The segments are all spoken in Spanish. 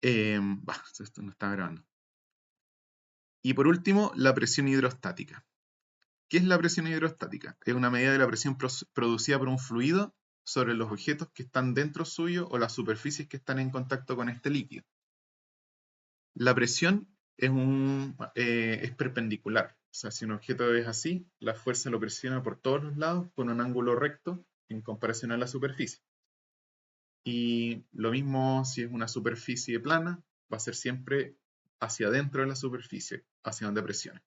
Esto no está grabando. Y por último, la presión hidrostática. ¿Qué es la presión hidrostática? Es una medida de la presión producida por un fluido sobre los objetos que están dentro suyo o las superficies que están en contacto con este líquido. La presión es perpendicular. O sea, si un objeto es así, la fuerza lo presiona por todos los lados con un ángulo recto en comparación a la superficie. Y lo mismo si es una superficie plana, va a ser siempre hacia adentro de la superficie, hacia donde presiona.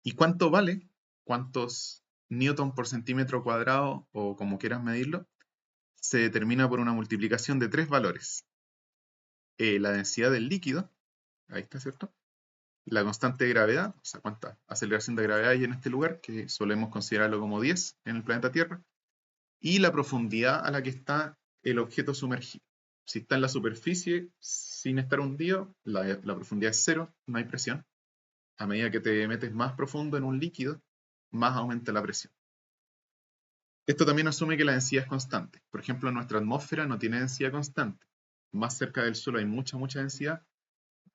¿Y cuánto vale? ¿Cuántos newton por centímetro cuadrado o como quieras medirlo? Se determina por una multiplicación de tres valores. La densidad del líquido, ahí está, ¿cierto? La constante de gravedad, o sea, cuánta aceleración de gravedad hay en este lugar, que solemos considerarlo como 10 en el planeta Tierra, y la profundidad a la que está el objeto sumergido. Si está en la superficie sin estar hundido, la profundidad es cero, no hay presión. A medida que te metes más profundo en un líquido, más aumenta la presión. Esto también asume que la densidad es constante. Por ejemplo, nuestra atmósfera no tiene densidad constante. Más cerca del suelo hay mucha densidad.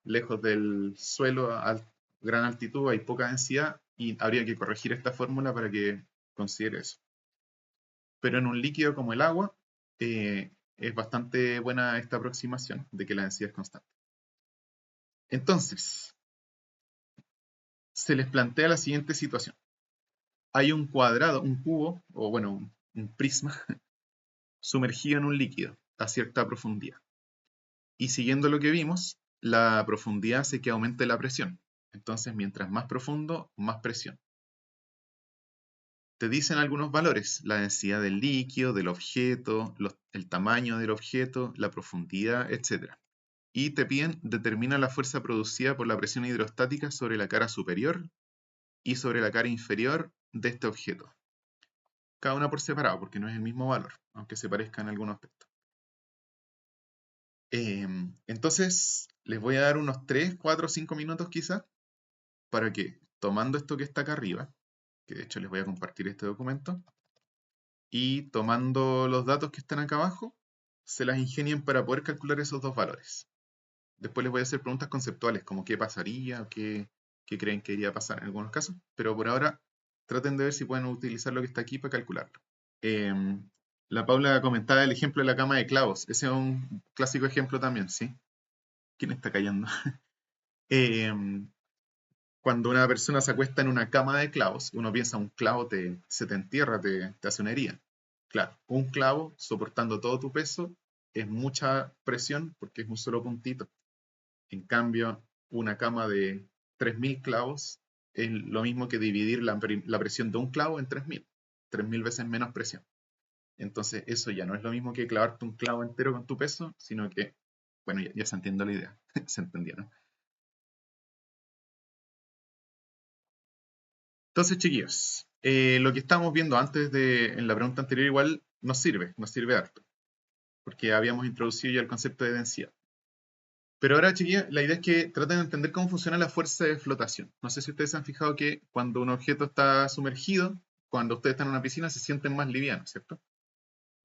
Lejos del suelo a gran altitud hay poca densidad y habría que corregir esta fórmula para que considere eso. Pero en un líquido como el agua, es bastante buena esta aproximación de que la densidad es constante. Entonces, se les plantea la siguiente situación. Hay un cuadrado, un cubo, o bueno, un prisma, sumergido en un líquido a cierta profundidad. Y siguiendo lo que vimos, la profundidad hace que aumente la presión. Entonces, mientras más profundo, más presión. Te dicen algunos valores, la densidad del líquido, del objeto, el tamaño del objeto, la profundidad, etc. Y te piden determina la fuerza producida por la presión hidrostática sobre la cara superior y sobre la cara inferior de este objeto. Cada una por separado, porque no es el mismo valor, aunque se parezca en algunos aspectos. Entonces, les voy a dar unos 3, 4, 5 minutos quizás, para que, tomando esto que está acá arriba, que de hecho les voy a compartir este documento, y tomando los datos que están acá abajo, se las ingenien para poder calcular esos dos valores. Después les voy a hacer preguntas conceptuales, como qué pasaría, o qué creen que iría a pasar en algunos casos, pero por ahora traten de ver si pueden utilizar lo que está aquí para calcularlo. La Paula comentaba el ejemplo de la cama de clavos. Ese es un clásico ejemplo también, ¿sí? ¿Quién está callando? Cuando una persona se acuesta en una cama de clavos, uno piensa un clavo se te entierra, te hace una herida. Claro, un clavo soportando todo tu peso es mucha presión porque es un solo puntito. En cambio, una cama de 3.000 clavos es lo mismo que dividir la presión de un clavo en 3.000. 3.000 veces menos presión. Entonces, eso ya no es lo mismo que clavarte un clavo entero con tu peso, sino que, bueno, ya se entiende la idea. Se entendió, ¿no? Entonces, chiquillos, lo que estábamos viendo antes en la pregunta anterior igual nos sirve harto, porque habíamos introducido ya el concepto de densidad. Pero ahora, chiquillos, la idea es que traten de entender cómo funciona la fuerza de flotación. No sé si ustedes se han fijado que cuando un objeto está sumergido, cuando ustedes están en una piscina, se sienten más livianos, ¿cierto?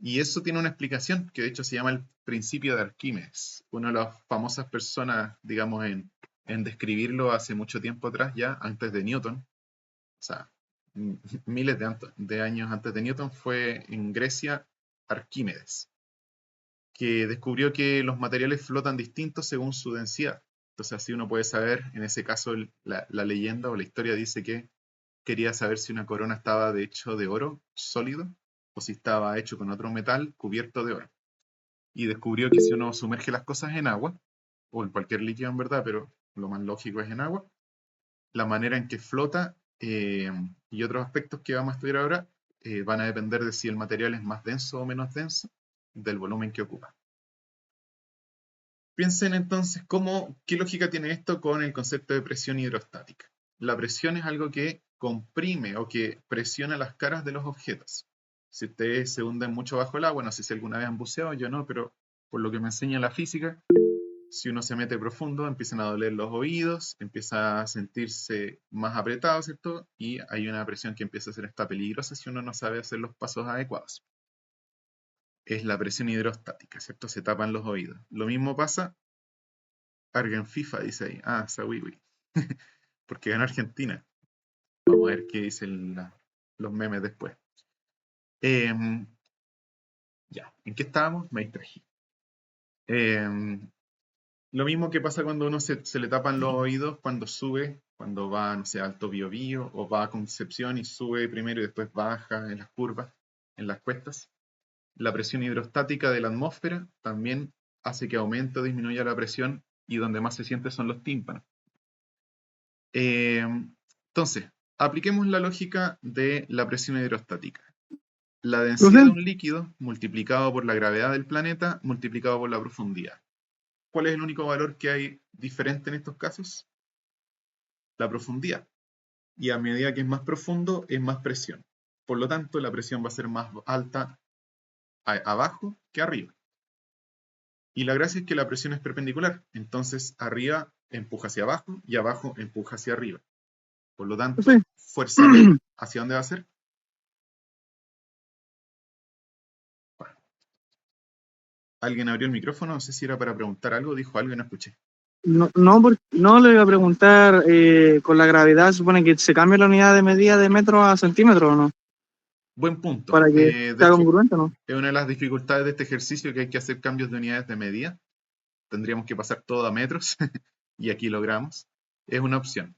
Y eso tiene una explicación que de hecho se llama el principio de Arquímedes. Una de las famosas personas, digamos, en describirlo hace mucho tiempo atrás ya, antes de Newton, o sea, miles de años antes de Newton, fue en Grecia Arquímedes, que descubrió que los materiales flotan distintos según su densidad. Entonces así uno puede saber, en ese caso la leyenda o la historia dice que quería saber si una corona estaba de hecho de oro sólido o si estaba hecho con otro metal cubierto de oro. Y descubrió que si uno sumerge las cosas en agua, o en cualquier líquido en verdad, pero lo más lógico es en agua, la manera en que flota y otros aspectos que vamos a estudiar ahora van a depender de si el material es más denso o menos denso, del volumen que ocupa. Piensen entonces qué lógica tiene esto con el concepto de presión hidrostática. La presión es algo que comprime o que presiona las caras de los objetos. Si ustedes se hunden mucho bajo el agua, no sé si alguna vez han buceado, yo no, pero por lo que me enseña la física, si uno se mete profundo, empiezan a doler los oídos, empieza a sentirse más apretado, ¿cierto? Y hay una presión que empieza a ser esta peligrosa si uno no sabe hacer los pasos adecuados. Es la presión hidrostática, ¿cierto? Se tapan los oídos. Lo mismo pasa Argen FIFA dice ahí. Ah, Sawiwi. Porque ganó Argentina. Vamos a ver qué dicen los memes después. Ya, ¿en qué estábamos? Me distrají. Lo mismo que pasa cuando uno se le tapan los oídos cuando sube, cuando va, no sé, a Alto Biobío o va a Concepción y sube primero y después baja en las curvas, en las cuestas. La presión hidrostática de la atmósfera también hace que aumente o disminuya la presión y donde más se siente son los tímpanos. Entonces, apliquemos la lógica de la presión hidrostática. La densidad Profe, de un líquido multiplicado por la gravedad del planeta multiplicado por la profundidad. ¿Cuál es el único valor que hay diferente en estos casos? La profundidad. Y a medida que es más profundo, es más presión. Por lo tanto, la presión va a ser más alta abajo que arriba. Y la gracia es que la presión es perpendicular. Entonces, arriba empuja hacia abajo y abajo empuja hacia arriba. Por lo profe. tanto, fuerza P, ¿hacia dónde va a ser? Bueno, alguien abrió el micrófono, no sé si era para preguntar algo, dijo algo y no escuché. No, no le iba a preguntar, con la gravedad se supone que se cambia la unidad de medida de metro a centímetro, ¿o no? Buen punto. Para que De sea hecho, congruente, ¿no? es una de las dificultades de este ejercicio que hay que hacer cambios de unidades de medida. Tendríamos que pasar todo a metros y aquí logramos. Es una opción.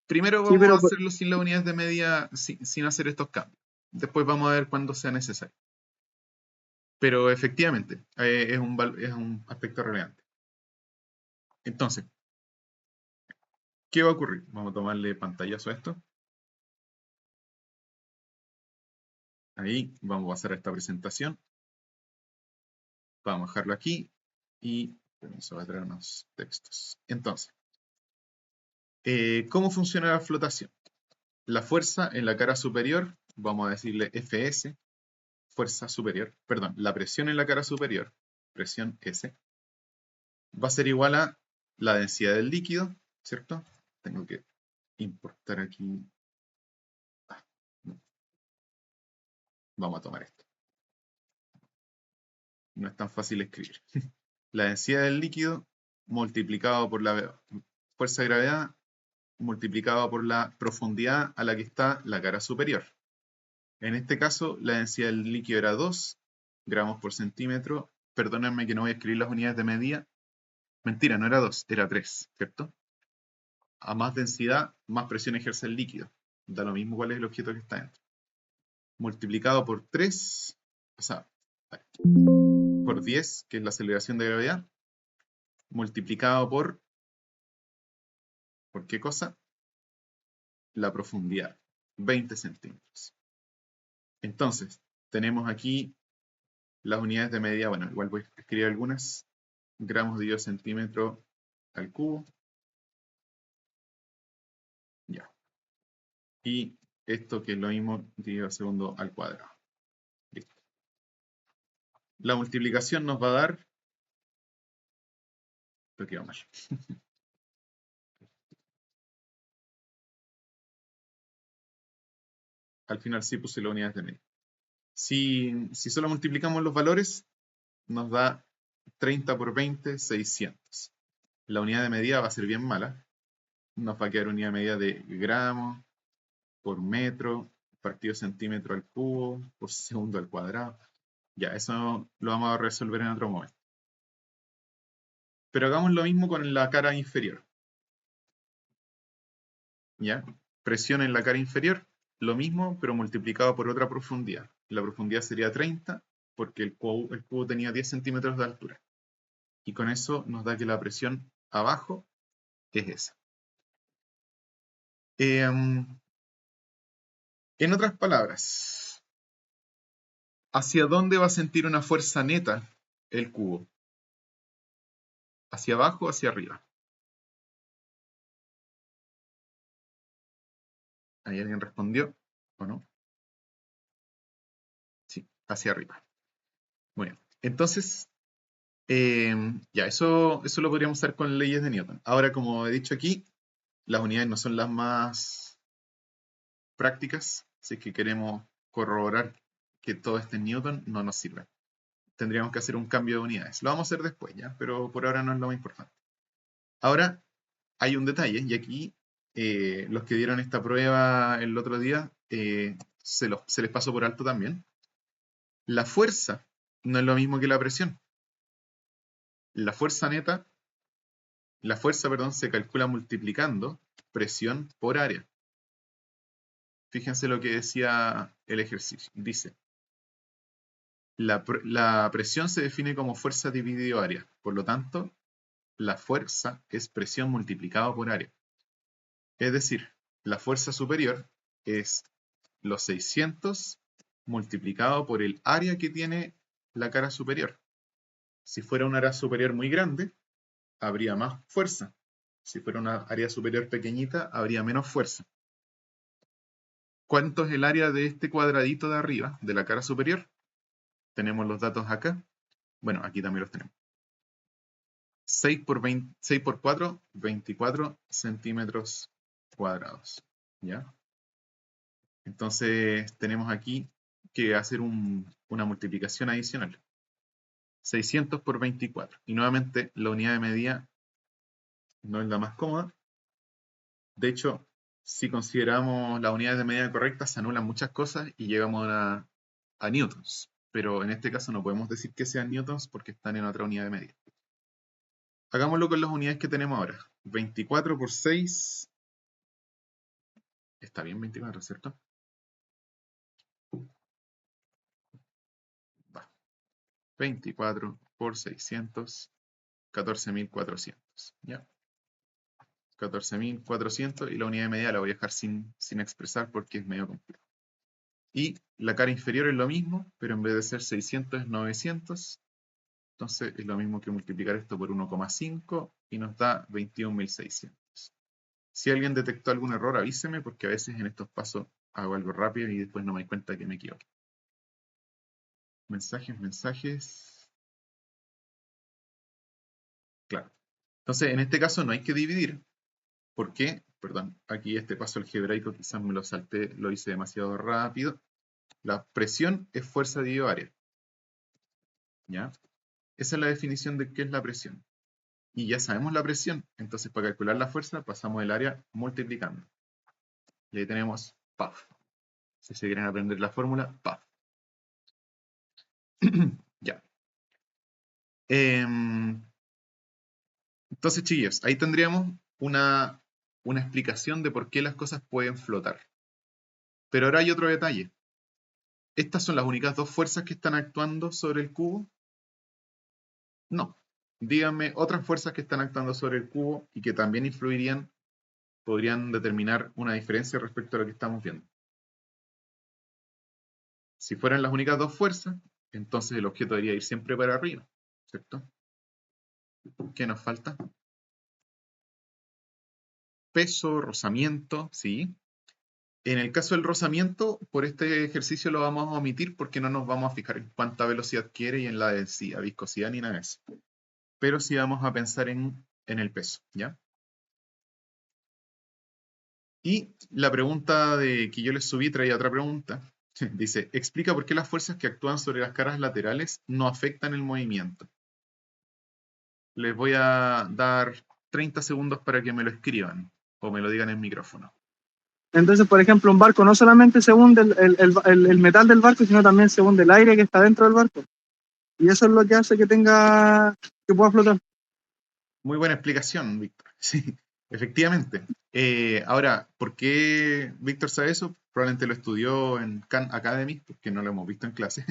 Primero Sí, vamos a pero hacerlo sin las unidades de medida, sin hacer estos cambios. Después vamos a ver cuándo sea necesario. Pero efectivamente, es un aspecto relevante. Entonces, ¿qué va a ocurrir? Vamos a tomarle pantallazo a esto. Ahí vamos a hacer esta presentación. Vamos a dejarlo aquí y vamos a traer unos textos. Entonces, ¿cómo funciona la flotación? La fuerza en la cara superior, vamos a decirle Fs, fuerza superior, perdón, la presión en la cara superior, presión S, va a ser igual a la densidad del líquido, ¿cierto? Tengo que importar aquí. No, vamos a tomar esto. No es tan fácil escribir. La densidad del líquido multiplicado por la fuerza de gravedad multiplicado por la profundidad a la que está la cara superior. En este caso, la densidad del líquido era 2 gramos por centímetro. Perdónenme que no voy a escribir las unidades de medida. Mentira, no era 2, era 3, ¿cierto? A más densidad, más presión ejerce el líquido. Da lo mismo cuál es el objeto que está dentro. Multiplicado por 3, o sea, por 10, que es la aceleración de gravedad, multiplicado ¿por qué cosa? La profundidad, 20 centímetros. Entonces, tenemos aquí las unidades de medida, bueno, igual voy a escribir algunas, gramos dividido centímetro al cubo, ya. Y esto que es lo mismo dividido al segundo al cuadrado. Listo. La multiplicación nos va a dar, esto quedó mal. Al final sí puse las unidades de medida. Si solo multiplicamos los valores, nos da 30 por 20, 600. La unidad de medida va a ser bien mala. Nos va a quedar unidad de medida de gramos por metro, partido centímetro al cubo, por segundo al cuadrado. Ya, eso lo vamos a resolver en otro momento. Pero hagamos lo mismo con la cara inferior. ¿Ya? Presión en la cara inferior, lo mismo, pero multiplicado por otra profundidad. La profundidad sería 30, porque el cubo tenía 10 centímetros de altura. Y con eso nos da que la presión abajo es esa. En otras palabras, ¿hacia dónde va a sentir una fuerza neta el cubo? ¿Hacia abajo o hacia arriba? ¿Ahí alguien respondió o no? Sí, hacia arriba. Bueno, entonces, ya, eso lo podríamos hacer con leyes de Newton. Ahora, como he dicho aquí, las unidades no son las más prácticas, si es que queremos corroborar que todo esté en Newton, no nos sirve. Tendríamos que hacer un cambio de unidades. Lo vamos a hacer después, ¿ya? Pero por ahora no es lo más importante. Ahora, hay un detalle, y aquí los que dieron esta prueba el otro día, se les pasó por alto también. La fuerza no es lo mismo que la presión. La fuerza neta, la fuerza, perdón, se calcula multiplicando presión por área. Fíjense lo que decía el ejercicio. Dice, la presión se define como fuerza dividido área. Por lo tanto, la fuerza es presión multiplicado por área. Es decir, la fuerza superior es los 600 multiplicado por el área que tiene la cara superior. Si fuera un área superior muy grande, habría más fuerza. Si fuera una área superior pequeñita, habría menos fuerza. ¿Cuánto es el área de este cuadradito de arriba, de la cara superior? Tenemos los datos acá. Bueno, aquí también los tenemos. 6 por 4, 24 centímetros cuadrados. ¿Ya? Entonces tenemos aquí que hacer una multiplicación adicional. 600 por 24. Y nuevamente la unidad de medida no es la más cómoda. De hecho, si consideramos las unidades de medida correctas, se anulan muchas cosas y llegamos a newtons. Pero en este caso no podemos decir que sean newtons porque están en otra unidad de medida. Hagámoslo con las unidades que tenemos ahora. 24 por 6. Está bien 24, ¿cierto? Va. 24 por 600. 14.400. ¿Ya? 14.400 y la unidad de medida la voy a dejar sin expresar porque es medio complejo. Y la cara inferior es lo mismo, pero en vez de ser 600 es 900. Entonces es lo mismo que multiplicar esto por 1,5 y nos da 21.600. Si alguien detectó algún error, avíseme porque a veces en estos pasos hago algo rápido y después no me doy cuenta que me equivoqué. Mensajes. Claro. Entonces en este caso no hay que dividir. ¿Por qué? Perdón, aquí este paso algebraico quizás me lo salté, lo hice demasiado rápido. La presión es fuerza dividido área. ¿Ya? Esa es la definición de qué es la presión. Y ya sabemos la presión, entonces para calcular la fuerza pasamos el área multiplicando. Y ahí tenemos PAF. Si se quieren aprender la fórmula, PAF. Ya. Entonces, chiquillos, ahí tendríamos una explicación de por qué las cosas pueden flotar. Pero ahora hay otro detalle. ¿Estas son las únicas dos fuerzas que están actuando sobre el cubo? No. Díganme otras fuerzas que están actuando sobre el cubo y que también influirían, podrían determinar una diferencia respecto a lo que estamos viendo. Si fueran las únicas dos fuerzas, entonces el objeto debería ir siempre para arriba, ¿cierto? ¿Qué nos falta? Peso, rozamiento, sí. En el caso del rozamiento, por este ejercicio lo vamos a omitir porque no nos vamos a fijar en cuánta velocidad quiere y en la densidad, viscosidad ni nada de eso. Pero sí vamos a pensar en el peso, ¿ya? Y la pregunta que yo les subí traía otra pregunta. Dice, explica por qué las fuerzas que actúan sobre las caras laterales no afectan el movimiento. Les voy a dar 30 segundos para que me lo escriban o me lo digan en micrófono. Entonces, por ejemplo, un barco no solamente se hunde el metal del barco, sino también se hunde el aire que está dentro del barco. Y eso es lo que hace que pueda flotar. Muy buena explicación, Víctor. Sí, efectivamente. Ahora, ¿por qué Víctor sabe eso? Probablemente lo estudió en Khan Academy, porque no lo hemos visto en clase.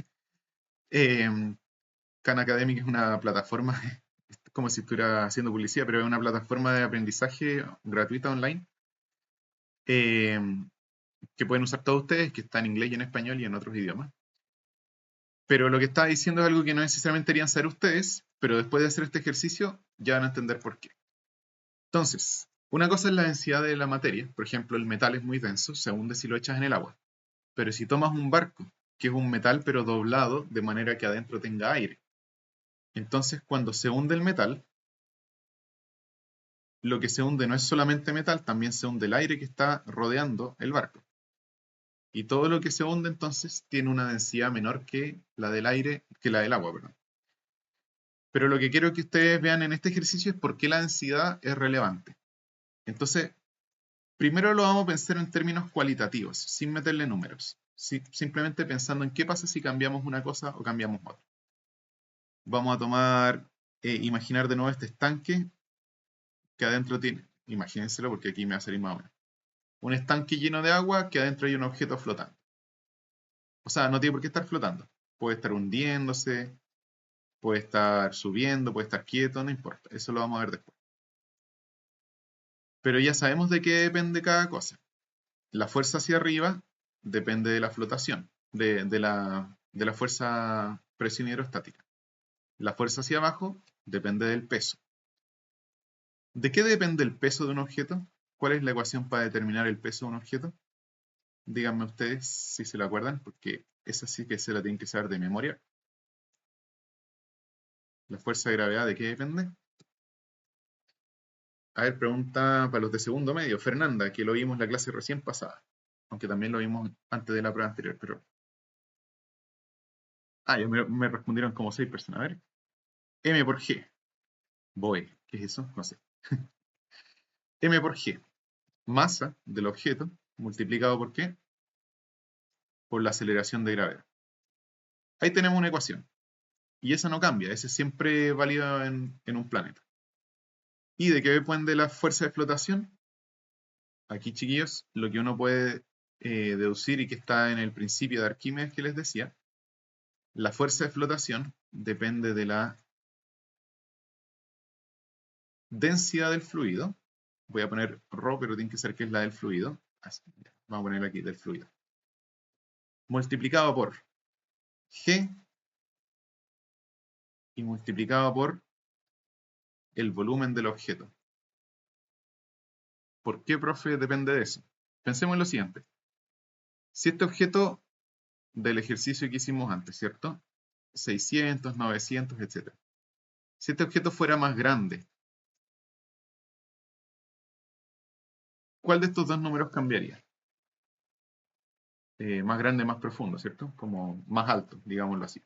Khan Academy es una plataforma, es como si estuviera haciendo publicidad, pero es una plataforma de aprendizaje gratuita online eh, que pueden usar todos ustedes, que está en inglés y en español y en otros idiomas. Pero lo que estaba diciendo es algo que no necesariamente deberían saber ustedes, pero después de hacer este ejercicio ya van a entender por qué. Entonces, una cosa es la densidad de la materia. Por ejemplo, el metal es muy denso, se hunde si lo echas en el agua. Pero si tomas un barco, que es un metal pero doblado de manera que adentro tenga aire, entonces cuando se hunde el metal, lo que se hunde no es solamente metal, también se hunde el aire que está rodeando el barco. Y todo lo que se hunde entonces tiene una densidad menor que la del aire, que la del agua, perdón. Pero lo que quiero que ustedes vean en este ejercicio es por qué la densidad es relevante. Entonces, primero lo vamos a pensar en términos cualitativos, sin meterle números. Simplemente pensando en qué pasa si cambiamos una cosa o cambiamos otra. Vamos a tomar, imaginar de nuevo este estanque que adentro tiene, imagínenselo porque aquí me va a salir más o menos. Un estanque lleno de agua que adentro hay un objeto flotando. O sea, no tiene por qué estar flotando. Puede estar hundiéndose, puede estar subiendo, puede estar quieto, no importa. Eso lo vamos a ver después. Pero ya sabemos de qué depende cada cosa. La fuerza hacia arriba depende de la flotación, de la fuerza presión hidrostática. La fuerza hacia abajo depende del peso. ¿De qué depende el peso de un objeto? ¿Cuál es la ecuación para determinar el peso de un objeto? Díganme ustedes si se la acuerdan, porque esa sí que se la tienen que saber de memoria. ¿La fuerza de gravedad de qué depende? A ver, pregunta para los de segundo medio. Fernanda, que lo vimos en la clase recién pasada. Aunque también lo vimos antes de la prueba anterior, pero... Ah, ya me respondieron como 6 personas. A ver. M por G. Voy. ¿Qué es eso? No sé. M por G. Masa del objeto multiplicado por qué? Por la aceleración de gravedad. Ahí tenemos una ecuación. Y esa no cambia. Esa es siempre válida en un planeta. ¿Y de qué depende la fuerza de flotación? Aquí, chiquillos, lo que uno puede deducir y que está en el principio de Arquímedes que les decía, la fuerza de flotación depende de la densidad del fluido. Voy a poner ρ, pero tiene que ser que es la del fluido. Así, vamos a poner aquí del fluido. Multiplicado por G y multiplicado por el volumen del objeto. ¿Por qué, profe, depende de eso? Pensemos en lo siguiente. Si este objeto del ejercicio que hicimos antes, ¿cierto? 600, 900, etc. Si este objeto fuera más grande, ¿cuál de estos dos números cambiaría? Más grande, más profundo, ¿cierto? Como más alto, digámoslo así.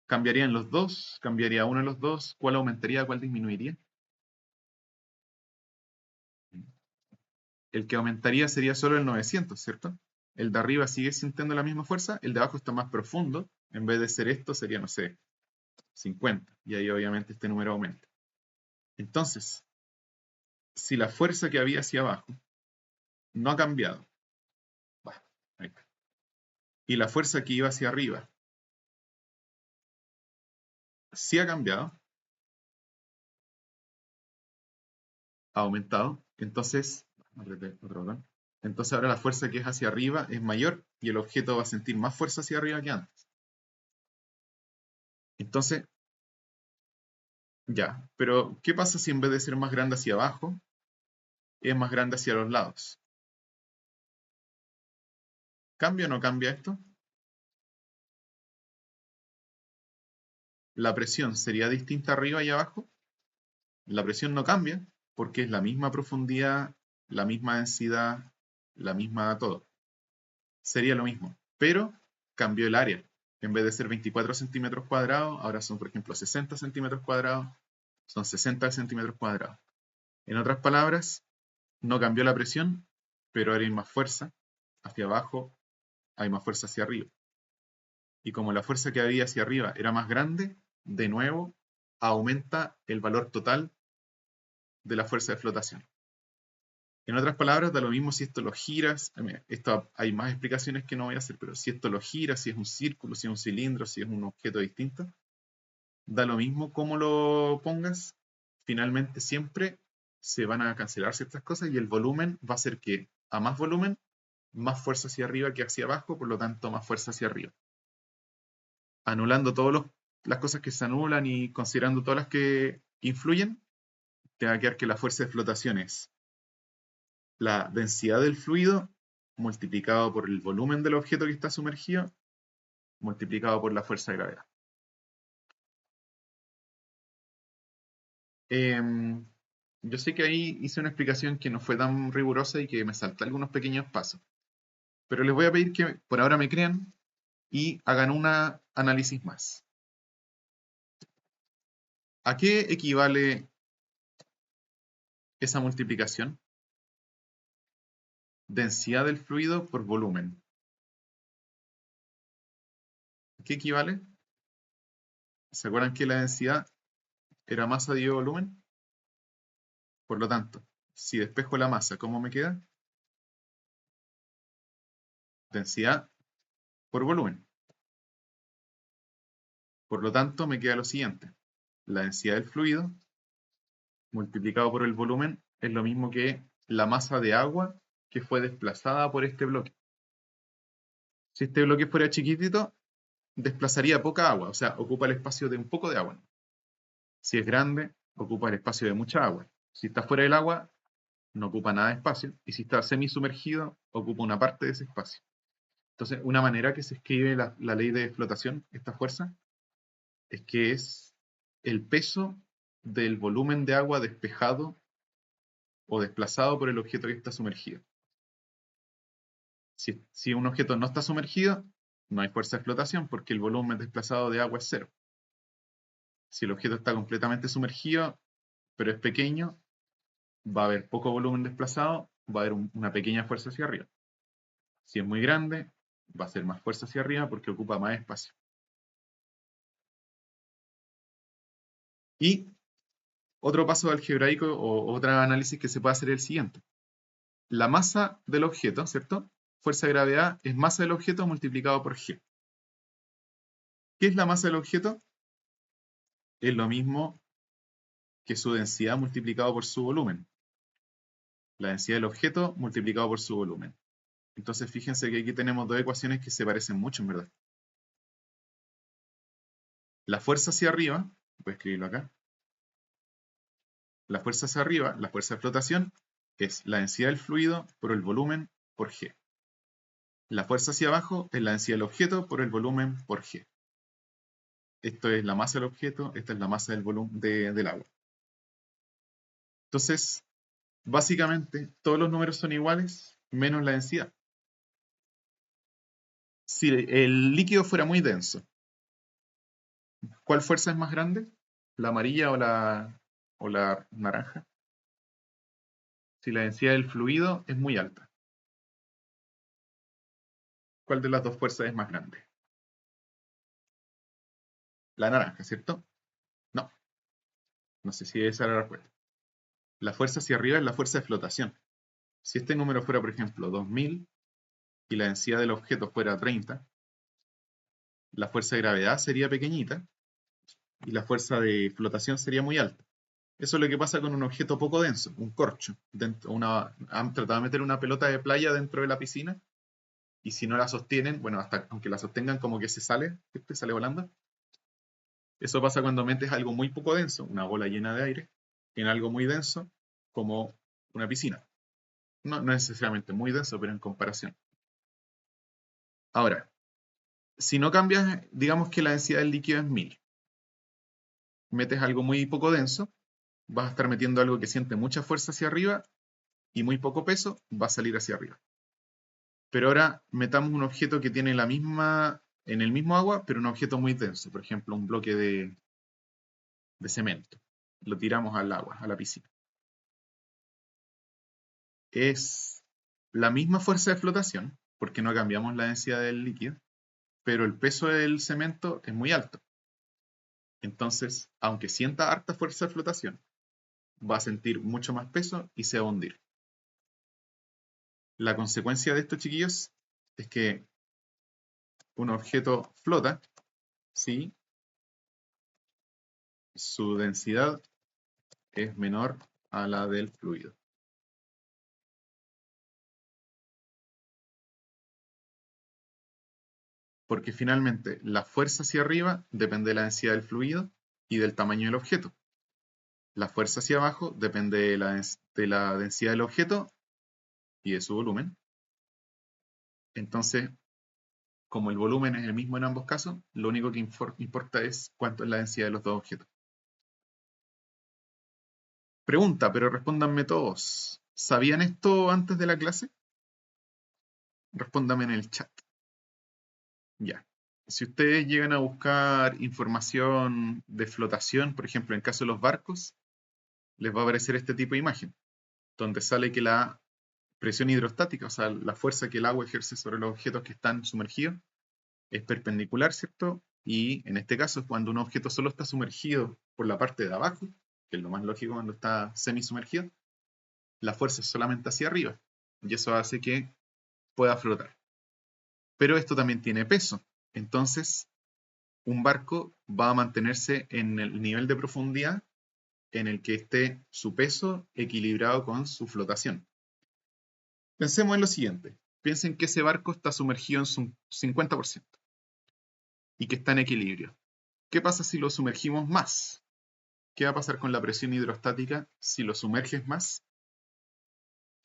¿Cambiarían los dos? ¿Cambiaría uno de los dos? ¿Cuál aumentaría? ¿Cuál disminuiría? El que aumentaría sería solo el 900, ¿cierto? El de arriba sigue sintiendo la misma fuerza, el de abajo está más profundo. En vez de ser esto, sería, no sé, 50. Y ahí obviamente este número aumenta. Entonces, si la fuerza que había hacia abajo no ha cambiado, ahí está, y la fuerza que iba hacia arriba sí ha cambiado, ha aumentado, entonces, entonces ahora la fuerza que es hacia arriba es mayor y el objeto va a sentir más fuerza hacia arriba que antes. Entonces, ya, pero ¿qué pasa si en vez de ser más grande hacia abajo, es más grande hacia los lados? ¿Cambia o no cambia esto? ¿La presión sería distinta arriba y abajo? La presión no cambia porque es la misma profundidad, la misma densidad, la misma todo. Sería lo mismo, pero cambió el área. En vez de ser 24 centímetros cuadrados, ahora son, por ejemplo, 60 centímetros cuadrados, son 60 centímetros cuadrados. En otras palabras, no cambió la presión, pero ahora hay más fuerza hacia abajo, hay más fuerza hacia arriba. Y como la fuerza que había hacia arriba era más grande, de nuevo aumenta el valor total de la fuerza de flotación. En otras palabras, da lo mismo si esto lo giras. Esto hay más explicaciones que no voy a hacer, pero si esto lo giras, si es un círculo, si es un cilindro, si es un objeto distinto, da lo mismo cómo lo pongas. Finalmente siempre se van a cancelar ciertas cosas y el volumen va a ser que a más volumen, más fuerza hacia arriba que hacia abajo, por lo tanto más fuerza hacia arriba. Anulando todas las cosas que se anulan y considerando todas las que influyen, te va a quedar que la fuerza de flotación es la densidad del fluido multiplicado por el volumen del objeto que está sumergido multiplicado por la fuerza de gravedad. Yo sé que ahí hice una explicación que no fue tan rigurosa y que me salté algunos pequeños pasos. Pero les voy a pedir que por ahora me crean y hagan una análisis más. ¿A qué equivale esa multiplicación? Densidad del fluido por volumen. ¿A qué equivale? ¿Se acuerdan que la densidad era masa dividido volumen? Por lo tanto, si despejo la masa, ¿cómo me queda? Densidad por volumen. Por lo tanto, me queda lo siguiente. La densidad del fluido multiplicado por el volumen es lo mismo que la masa de agua que fue desplazada por este bloque. Si este bloque fuera chiquitito, desplazaría poca agua, o sea, ocupa el espacio de un poco de agua. Si es grande, ocupa el espacio de mucha agua. Si está fuera del agua, no ocupa nada de espacio. Y si está semisumergido, ocupa una parte de ese espacio. Entonces, una manera que se escribe la ley de flotación, esta fuerza, es que es el peso del volumen de agua despejado o desplazado por el objeto que está sumergido. Si un objeto no está sumergido, no hay fuerza de flotación porque el volumen desplazado de agua es cero. Si el objeto está completamente sumergido, pero es pequeño, va a haber poco volumen desplazado, va a haber una pequeña fuerza hacia arriba. Si es muy grande, va a ser más fuerza hacia arriba porque ocupa más espacio. Y otro paso algebraico o otro análisis que se puede hacer es el siguiente. La masa del objeto, ¿cierto? Fuerza de gravedad es masa del objeto multiplicado por g. ¿Qué es la masa del objeto? Es lo mismo que su densidad multiplicado por su volumen. La densidad del objeto multiplicado por su volumen. Entonces fíjense que aquí tenemos dos ecuaciones que se parecen mucho, en verdad. La fuerza hacia arriba, voy a escribirlo acá. La fuerza hacia arriba, la fuerza de flotación, es la densidad del fluido por el volumen por g. La fuerza hacia abajo es la densidad del objeto por el volumen por g. Esto es la masa del objeto, esta es la masa del volumen del agua. Entonces, básicamente, todos los números son iguales, menos la densidad. Si el líquido fuera muy denso, ¿cuál fuerza es más grande? ¿La amarilla o la naranja? Si la densidad del fluido es muy alta, ¿cuál de las dos fuerzas es más grande? La naranja, ¿cierto? No, no sé si esa era la respuesta. La fuerza hacia arriba es la fuerza de flotación. Si este número fuera, por ejemplo, 2000 y la densidad del objeto fuera 30, la fuerza de gravedad sería pequeñita y la fuerza de flotación sería muy alta. Eso es lo que pasa con un objeto poco denso, un corcho. Han tratado de meter una pelota de playa dentro de la piscina y si no la sostienen, bueno, hasta aunque la sostengan como que se sale, ¿viste? Sale volando. Eso pasa cuando metes algo muy poco denso, una bola llena de aire, en algo muy denso como una piscina. No necesariamente muy denso, pero en comparación. Ahora, si no cambias, digamos que la densidad del líquido es 1000. Metes algo muy poco denso, vas a estar metiendo algo que siente mucha fuerza hacia arriba y muy poco peso, va a salir hacia arriba. Pero ahora metamos un objeto que tiene en el mismo agua, pero un objeto muy denso, por ejemplo, un bloque de cemento. Lo tiramos al agua, a la piscina. Es la misma fuerza de flotación, porque no cambiamos la densidad del líquido, pero el peso del cemento es muy alto. Entonces, aunque sienta harta fuerza de flotación, va a sentir mucho más peso y se va a hundir. La consecuencia de esto, chiquillos, es que un objeto flota si su densidad es menor a la del fluido. Porque finalmente la fuerza hacia arriba depende de la densidad del fluido y del tamaño del objeto. La fuerza hacia abajo depende de la densidad del objeto y de su volumen. Entonces, como el volumen es el mismo en ambos casos, lo único que importa es cuánto es la densidad de los dos objetos. Pregunta, pero respóndanme todos. ¿Sabían esto antes de la clase? Respóndanme en el chat. Ya. Si ustedes llegan a buscar información de flotación, por ejemplo, en el caso de los barcos, les va a aparecer este tipo de imagen, donde sale que la presión hidrostática, o sea, la fuerza que el agua ejerce sobre los objetos que están sumergidos, es perpendicular, ¿cierto? Y en este caso, cuando un objeto solo está sumergido por la parte de abajo, que es lo más lógico cuando está semisumergido, la fuerza es solamente hacia arriba. Y eso hace que pueda flotar. Pero esto también tiene peso. Entonces, un barco va a mantenerse en el nivel de profundidad en el que esté su peso equilibrado con su flotación. Pensemos en lo siguiente. Piensen que ese barco está sumergido en su 50% y que está en equilibrio. ¿Qué pasa si lo sumergimos más? ¿Qué va a pasar con la presión hidrostática si lo sumerges más?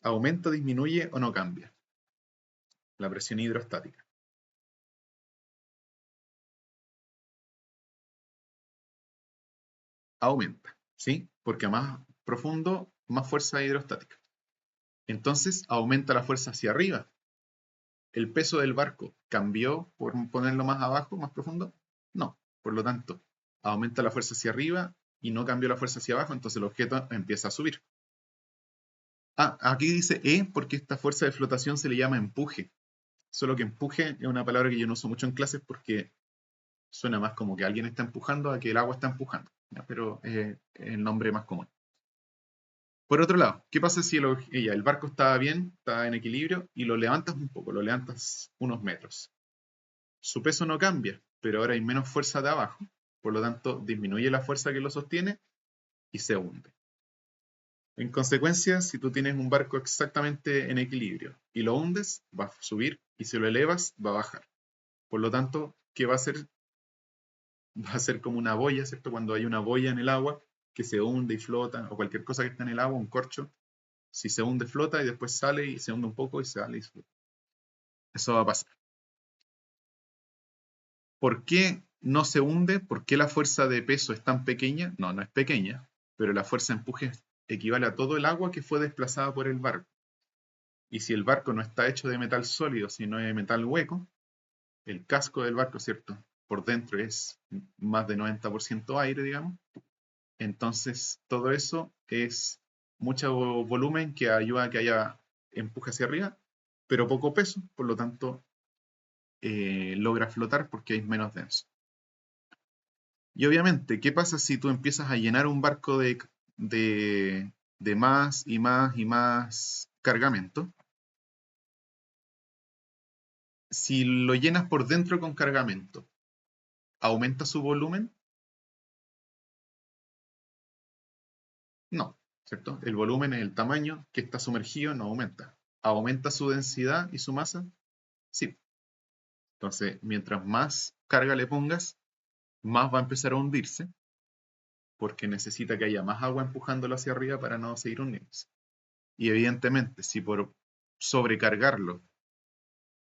¿Aumenta, disminuye o no cambia la presión hidrostática? Aumenta, ¿sí? Porque a más profundo, más fuerza hidrostática. Entonces aumenta la fuerza hacia arriba. ¿El peso del barco cambió por ponerlo más abajo, más profundo? No. Por lo tanto, aumenta la fuerza hacia arriba y no cambió la fuerza hacia abajo, entonces el objeto empieza a subir. Ah, aquí dice E porque esta fuerza de flotación se le llama empuje. Solo que empuje es una palabra que yo no uso mucho en clases porque suena más como que alguien está empujando a que el agua está empujando, ¿ya? Pero es el nombre más común. Por otro lado, ¿qué pasa si el barco estaba bien, estaba en equilibrio y lo levantas un poco, lo levantas unos metros? Su peso no cambia, pero ahora hay menos fuerza de abajo, por lo tanto disminuye la fuerza que lo sostiene y se hunde. En consecuencia, si tú tienes un barco exactamente en equilibrio y lo hundes, va a subir y si lo elevas, va a bajar. Por lo tanto, ¿qué va a hacer? Va a ser como una boya, ¿cierto? Cuando hay una boya en el agua que se hunde y flota, o cualquier cosa que está en el agua, un corcho, si se hunde, flota y después sale y se hunde un poco y sale y flota. Eso va a pasar. ¿Por qué no se hunde? ¿Por qué la fuerza de peso es tan pequeña? No, no es pequeña, pero la fuerza de empuje equivale a todo el agua que fue desplazada por el barco. Y si el barco no está hecho de metal sólido, sino de metal hueco, el casco del barco, ¿cierto? Por dentro es más de 90% aire, digamos. Entonces, todo eso es mucho volumen que ayuda a que haya empuje hacia arriba, pero poco peso, por lo tanto, logra flotar porque es menos denso. Y obviamente, ¿qué pasa si tú empiezas a llenar un barco de más y más y más cargamento? Si lo llenas por dentro con cargamento, ¿aumenta su volumen? No, ¿cierto? El volumen es el tamaño que está sumergido, no aumenta. ¿Aumenta su densidad y su masa? Sí. Entonces, mientras más carga le pongas, más va a empezar a hundirse, porque necesita que haya más agua empujándolo hacia arriba para no seguir hundiéndose. Y evidentemente, si por sobrecargarlo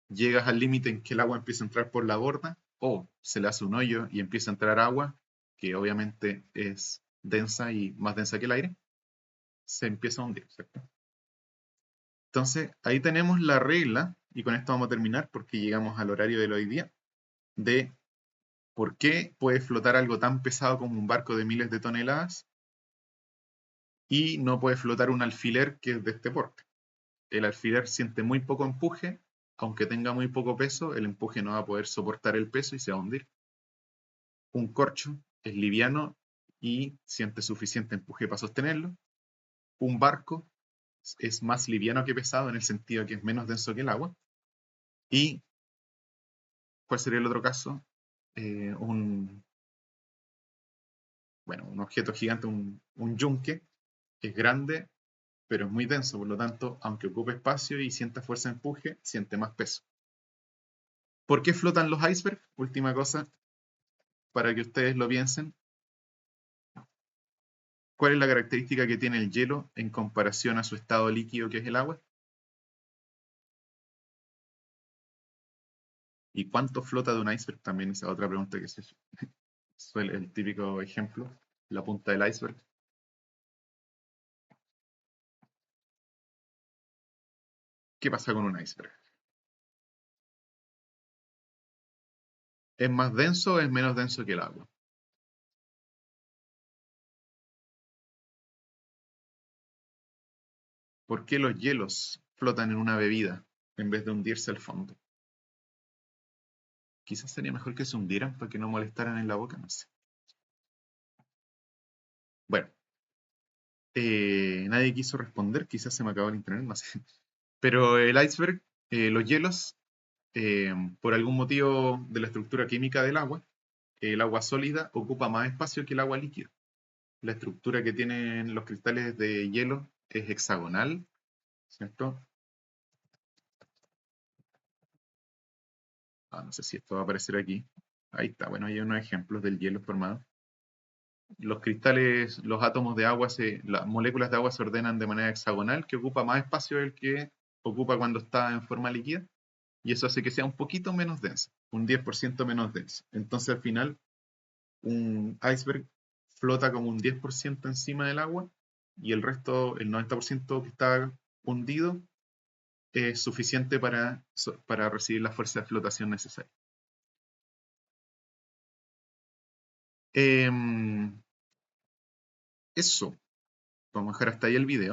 llegas al límite en que el agua empieza a entrar por la borda, o se le hace un hoyo y empieza a entrar agua, que obviamente es densa y más densa que el aire, se empieza a hundir, ¿cierto? Entonces, ahí tenemos la regla, y con esto vamos a terminar porque llegamos al horario del hoy día, de por qué puede flotar algo tan pesado como un barco de miles de toneladas y no puede flotar un alfiler que es de este porte. El alfiler siente muy poco empuje, aunque tenga muy poco peso, el empuje no va a poder soportar el peso y se va a hundir. Un corcho es liviano y siente suficiente empuje para sostenerlo. Un barco es más liviano que pesado en el sentido que es menos denso que el agua. ¿Y cuál sería el otro caso? Bueno, un objeto gigante, un yunque, es grande, pero es muy denso, por lo tanto, aunque ocupe espacio y sienta fuerza de empuje, siente más peso. ¿Por qué flotan los icebergs? Última cosa, para que ustedes lo piensen. ¿Cuál es la característica que tiene el hielo en comparación a su estado líquido que es el agua? ¿Y cuánto flota de un iceberg? También esa otra pregunta que se suele, el típico ejemplo, la punta del iceberg. ¿Qué pasa con un iceberg? ¿Es más denso o es menos denso que el agua? ¿Por qué los hielos flotan en una bebida en vez de hundirse al fondo? Quizás sería mejor que se hundieran para que no molestaran en la boca, no sé. Bueno, nadie quiso responder, quizás se me acabó el internet, no sé. Pero el iceberg, los hielos, por algún motivo de la estructura química del agua, el agua sólida ocupa más espacio que el agua líquida. La estructura que tienen los cristales de hielo es hexagonal, ¿cierto? No sé si esto va a aparecer aquí. Ahí está, bueno, hay unos ejemplos del hielo formado. Los cristales, los átomos de agua, las moléculas de agua se ordenan de manera hexagonal, que ocupa más espacio del que ocupa cuando está en forma líquida, y eso hace que sea un poquito menos denso, un 10% menos denso. Entonces al final, un iceberg flota como un 10% encima del agua, y el resto, el 90% que está hundido, es suficiente para recibir la fuerza de flotación necesaria. Eso, vamos a dejar hasta ahí el video.